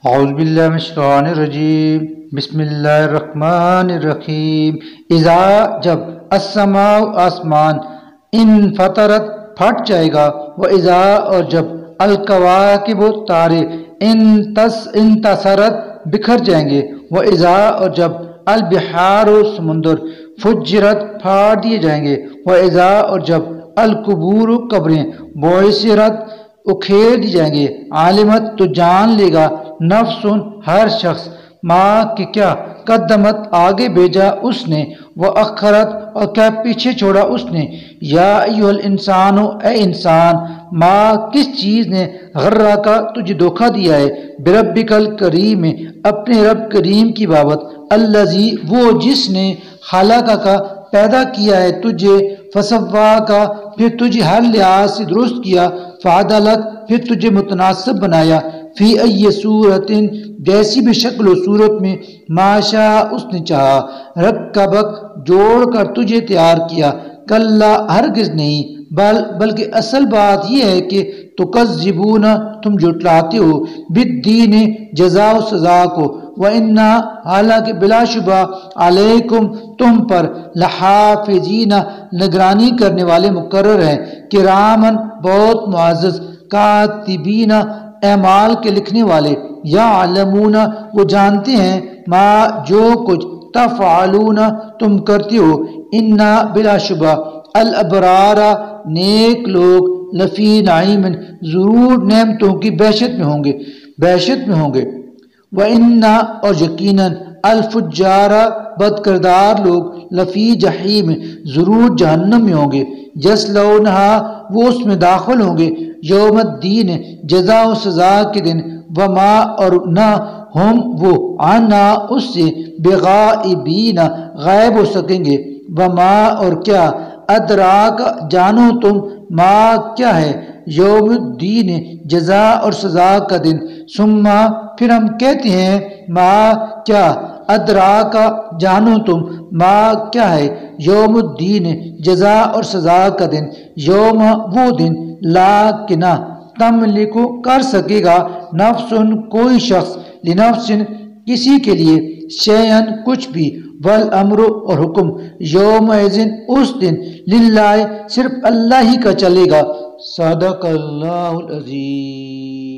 اعوذ باللہ من الشیطان الرجیم بسم اللہ الرحمن الرحیم اذا جب السماء آسمان انفطرت پھٹ جائے گا، واذا اور جب الکواکب تارے انتصرت بکھر جائیں گے، واذا اور جب البحار سمندر فجرت پھاڑ دیے جائیں گے، واذا اور جب القبور قبریں بعثرت اکھیڑ دی جائیں گے، عالمت تو جان لے گا نفس ہر شخص ماں کہ کیا قدمت آگے بھیجا اس نے، وہ اخرت اور کیا پیچھے چھوڑا اس نے، یا ایھا الانسان اے انسان ماں کس چیز نے غرہ کا تجھے دھوکہ دیا ہے، بربک الکریم اپنے رب کریم کی بابت، الذی وہ جس نے خلق کا پیدا کیا ہے تجھے، فسوا کا پھر تجھے ہر لحاظ سے درست کیا، فعدلک پھر تجھے متناسب بنایا، فی ای صورت جیسی بھی شکل و صورت میں ماشا اس نے چاہا، رکبک جوڑ کر تجھے تیار کیا، کلا ہرگز نہیں، بلکہ اصل بات یہ ہے کہ تکذبون تم جھٹلاتے ہو، بالدین جزا و سزا کو، وَإِنَّا حالانکہ بلا شبہ علیکم تم پر لحافظین نگرانی کرنے والے مقرر ہیں، کرامن بہت معزز، کاتبین اعمال کے لکھنے والے، یعلمون وہ جانتے ہیں، ما جو کچھ تفعلون تم کرتے ہو، انا بلا شبہ الابرار نیک لوگ، لفی نعیم ضرور نعمتوں کی بحشت میں ہوں گے، وَإِنَّا اور یقیناً الفجار بد کردار لوگ، لفی جحیم ضرور جہنم میں ہوں گے، یصلونہا وہ اس میں داخل ہوں گے، یوم الدین جزا و سزا کے دن، وما اور نہ ہم وہ عنا اس سے بغائبین غائب ہو سکیں گے، وما اور کیا ادراک جانو تم ما کیا ہے یوم الدین جزا اور سزا کا دن، ثم پھر ہم کہتے ہیں ما کیا ادراک جانو تم ما کیا ہے یوم الدین جزا اور سزا کا دن، یوم وہ دن لا کہ نہ تملک کر سکے گا نفس کوئی شخص لنفس کسی کے لیے شیئن کچھ بھی، والامر اور حکم یوم اس دن للہ صرف اللہ ہی کا چلے گا، صدق اللہ العظیم۔